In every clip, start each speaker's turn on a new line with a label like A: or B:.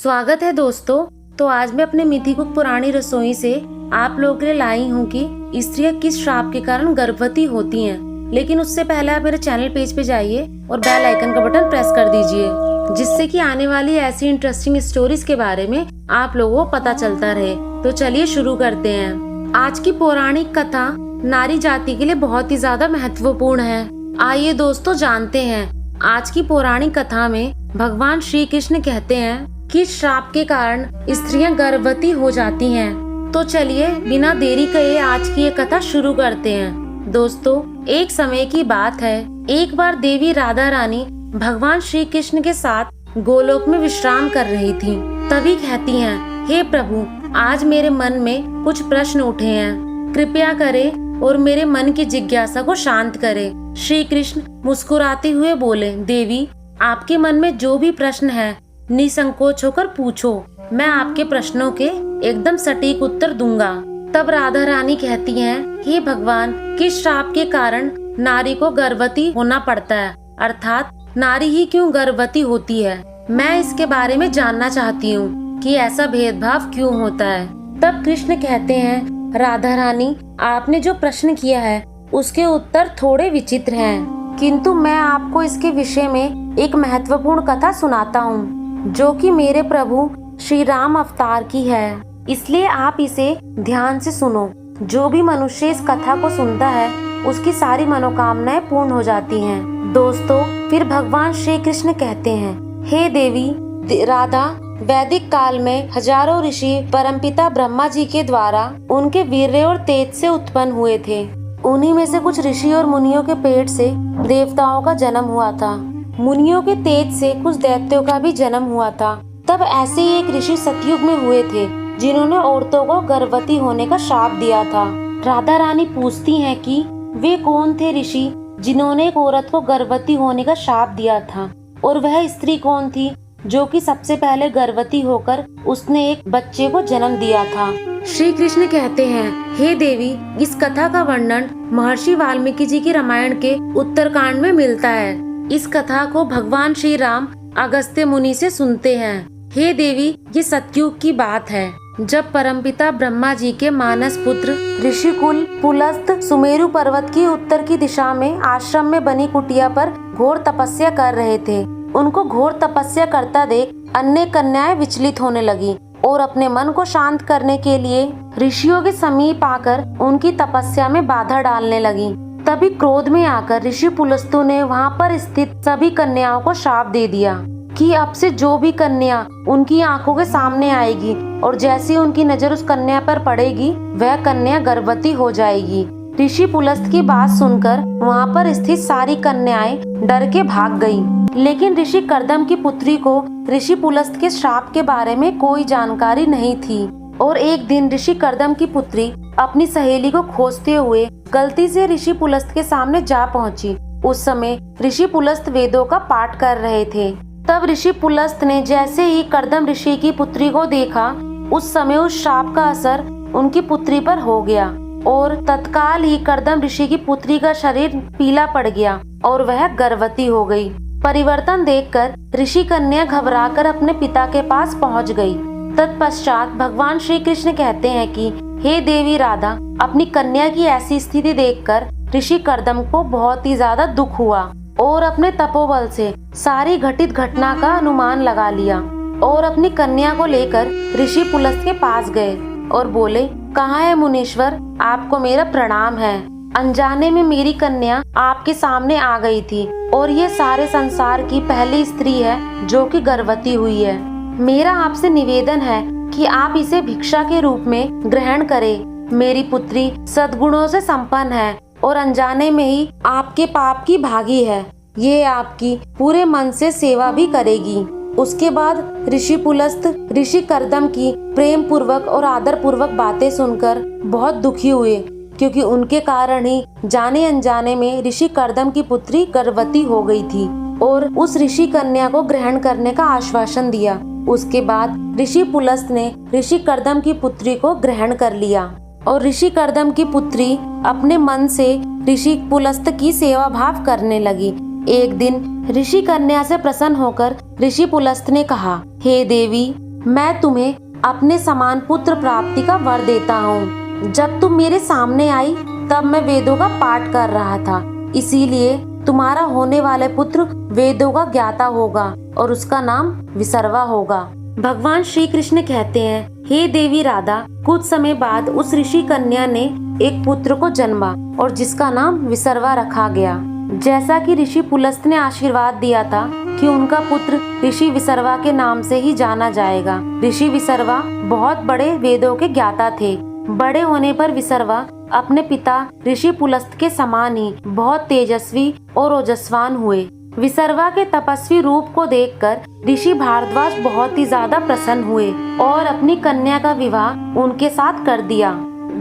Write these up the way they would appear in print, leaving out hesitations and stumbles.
A: स्वागत है दोस्तों। तो आज मैं अपने मिथिकुक पुरानी रसोई से आप लोगों के लिए लाई हूँ कि स्त्रियां किस श्राप के कारण गर्भवती होती हैं। लेकिन उससे पहले आप मेरे चैनल पेज पे जाइए और बेल आइकन का बटन प्रेस कर दीजिए, जिससे कि आने वाली ऐसी इंटरेस्टिंग स्टोरीज के बारे में आप लोगों को पता चलता रहे। तो चलिए शुरू करते हैं। आज की पौराणिक कथा नारी जाति के लिए बहुत ही ज्यादा महत्वपूर्ण है। आइए दोस्तों जानते हैं। आज की पौराणिक कथा में भगवान श्री कृष्ण कहते हैं कि श्राप के कारण स्त्रियां गर्भवती हो जाती हैं। तो चलिए बिना देरी किए आज की ये कथा शुरू करते हैं। दोस्तों, एक समय की बात है, एक बार देवी राधा रानी भगवान श्री कृष्ण के साथ गोलोक में विश्राम कर रही थी। तभी कहती हैं, हे प्रभु, आज मेरे मन में कुछ प्रश्न उठे हैं, कृपया करें और मेरे मन की जिज्ञासा को शांत करें। श्री कृष्ण मुस्कुराते हुए बोले, देवी, आपके मन में जो भी प्रश्न है निसंकोच होकर पूछो, मैं आपके प्रश्नों के एकदम सटीक उत्तर दूंगा। तब राधा रानी कहती हैं, हे भगवान, किस श्राप के कारण नारी को गर्भवती होना पड़ता है, अर्थात नारी ही क्यों गर्भवती होती है? मैं इसके बारे में जानना चाहती हूँ कि ऐसा भेदभाव क्यों होता है। तब कृष्ण कहते हैं, राधा रानी, आपने जो प्रश्न किया है उसके उत्तर थोड़े विचित्र हैं, किंतु मैं आपको इसके विषय में एक महत्वपूर्ण कथा सुनाता हूँ जो कि मेरे प्रभु श्री राम अवतार की है, इसलिए आप इसे ध्यान से सुनो। जो भी मनुष्य इस कथा को सुनता है उसकी सारी मनोकामनाएं पूर्ण हो जाती हैं। दोस्तों, फिर भगवान श्री कृष्ण कहते हैं, हे देवी राधा, वैदिक काल में हजारों ऋषि परमपिता ब्रह्मा जी के द्वारा उनके वीर्य और तेज से उत्पन्न हुए थे। उन्हीं में से कुछ ऋषि और मुनियों के पेट से देवताओं का जन्म हुआ था। मुनियों के तेज से कुछ दैत्यों का भी जन्म हुआ था। तब ऐसे ही एक ऋषि सतयुग में हुए थे जिन्होंने औरतों को गर्भवती होने का श्राप दिया था। राधा रानी पूछती हैं कि वे कौन थे ऋषि जिन्होंने एक औरत को गर्भवती होने का श्राप दिया था, और वह स्त्री कौन थी जो कि सबसे पहले गर्भवती होकर उसने एक बच्चे को जन्म दिया था। श्री कृष्ण कहते हैं, हे देवी, इस कथा का वर्णन महर्षि वाल्मीकि जी की रामायण के उत्तरकांड में मिलता है। इस कथा को भगवान श्री राम अगस्त्य मुनि से सुनते हैं। हे देवी, ये सतयुग की बात है, जब परमपिता ब्रह्मा जी के मानस पुत्र ऋषिकुल पुलस्त सुमेरु पर्वत की उत्तर की दिशा में आश्रम में बनी कुटिया पर घोर तपस्या कर रहे थे। उनको घोर तपस्या करता देख अन्य कन्याएं विचलित होने लगी और अपने मन को शांत करने के लिए ऋषियों के समीप आकर उनकी तपस्या में बाधा डालने लगी। तभी क्रोध में आकर ऋषि पुलस्तु ने वहाँ पर स्थित सभी कन्याओं को श्राप दे दिया कि अब से जो भी कन्या उनकी आंखों के सामने आएगी और जैसे उनकी नजर उस कन्या पर पड़ेगी वह कन्या गर्भवती हो जाएगी। ऋषि पुलस्त की बात सुनकर वहाँ पर स्थित सारी कन्याएं डर के भाग गयी, लेकिन ऋषि कर्दम की पुत्री को ऋषि पुलस्त के श्राप के बारे में कोई जानकारी नहीं थी। और एक दिन ऋषि कर्दम की पुत्री अपनी सहेली को खोजते हुए गलती से ऋषि पुलस्त के सामने जा पहुंची। उस समय ऋषि पुलस्त वेदों का पाठ कर रहे थे। तब ऋषि पुलस्त ने जैसे ही कर्दम ऋषि की पुत्री को देखा, उस समय उस श्राप का असर उनकी पुत्री पर हो गया और तत्काल ही कर्दम ऋषि की पुत्री का शरीर पीला पड़ गया और वह गर्भवती हो गई। परिवर्तन देखकर ऋषि कन्या घबराकर अपने पिता के पास पहुंच गई। तत्पश्चात भगवान श्री कृष्ण कहते हैं कि हे देवी राधा, अपनी कन्या की ऐसी स्थिति देखकर ऋषि कर्दम को बहुत ही ज्यादा दुख हुआ और अपने तपोबल से सारी घटित घटना का अनुमान लगा लिया और अपनी कन्या को लेकर ऋषि पुलस्त के पास गए और बोले, कहाँ है मुनीश्वर, आपको मेरा प्रणाम है। अनजाने में मेरी कन्या आपके सामने आ गई थी और ये सारे संसार की पहली स्त्री है जो कि गर्भवती हुई है। मेरा आपसे निवेदन है कि आप इसे भिक्षा के रूप में ग्रहण करें। मेरी पुत्री सद्गुणों से संपन्न है और अनजाने में ही आपके पाप की भागी है। ये आपकी पूरे मन से सेवा भी करेगी। उसके बाद ऋषि पुलस्त ऋषि कर्दम की प्रेम पूर्वक और आदर पूर्वक बातें सुनकर बहुत दुखी हुए, क्योंकि उनके कारण ही जाने अनजाने में ऋषि कर्दम की पुत्री गर्भवती हो गई थी और उस ऋषि कन्या को ग्रहण करने का आश्वासन दिया। उसके बाद ऋषि पुलस्त ने ऋषि कर्दम की पुत्री को ग्रहण कर लिया और ऋषि कर्दम की पुत्री अपने मन से ऋषि पुलस्त की सेवा भाव करने लगी। एक दिन ऋषि कन्या से प्रसन्न होकर ऋषि पुलस्त ने कहा, हे देवी, मैं तुम्हें अपने समान पुत्र प्राप्ति का वर देता हूँ। जब तुम मेरे सामने आई तब मैं वेदों का पाठ कर रहा था, इसीलिए तुम्हारा होने वाले पुत्र वेदों का ज्ञाता होगा और उसका नाम विसर्वा होगा। भगवान श्री कृष्ण कहते हैं, हे देवी राधा, कुछ समय बाद उस ऋषि कन्या ने एक पुत्र को जन्मा और जिसका नाम विसर्वा रखा गया। जैसा कि ऋषि पुलस्त ने आशीर्वाद दिया था कि उनका पुत्र ऋषि विसर्वा के नाम से ही जाना जाएगा। ऋषि विसर्वा बहुत बड़े वेदों के ज्ञाता थे। बड़े होने पर विसर्वा अपने पिता ऋषि पुलस्त के समान ही बहुत तेजस्वी और ओजस्वान हुए। विसर्वा के तपस्वी रूप को देखकर ऋषि भारद्वाज बहुत ही ज्यादा प्रसन्न हुए और अपनी कन्या का विवाह उनके साथ कर दिया।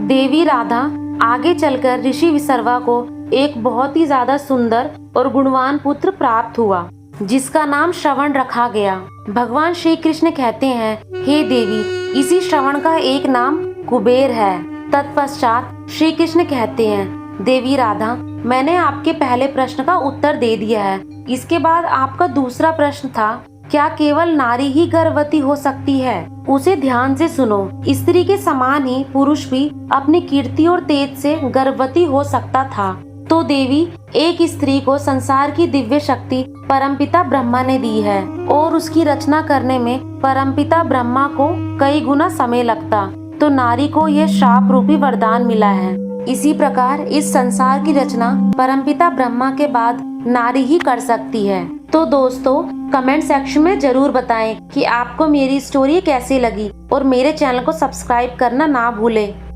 A: देवी राधा आगे चलकर ऋषि विसर्वा को एक बहुत ही ज्यादा सुंदर और गुणवान पुत्र प्राप्त हुआ, जिसका नाम श्रवण रखा गया। भगवान श्री कृष्ण कहते हैं, हे देवी, इसी श्रवण का एक नाम कुबेर है। तत्पश्चात श्री कृष्ण कहते हैं, देवी राधा, मैंने आपके पहले प्रश्न का उत्तर दे दिया है। इसके बाद आपका दूसरा प्रश्न था, क्या केवल नारी ही गर्भवती हो सकती है? उसे ध्यान से सुनो। स्त्री के समान ही पुरुष भी अपनी कीर्ति और तेज से गर्भवती हो सकता था। तो देवी, एक स्त्री को संसार की दिव्य शक्ति परमपिता ब्रह्मा ने दी है और उसकी रचना करने में परमपिता ब्रह्मा को कई गुना समय लगता, तो नारी को यह श्राप रूपी वरदान मिला है। इसी प्रकार इस संसार की रचना परमपिता ब्रह्मा के बाद नारी ही कर सकती है। तो दोस्तों, कमेंट सेक्शन में जरूर बताएं कि आपको मेरी स्टोरी कैसी लगी और मेरे चैनल को सब्सक्राइब करना ना भूलें।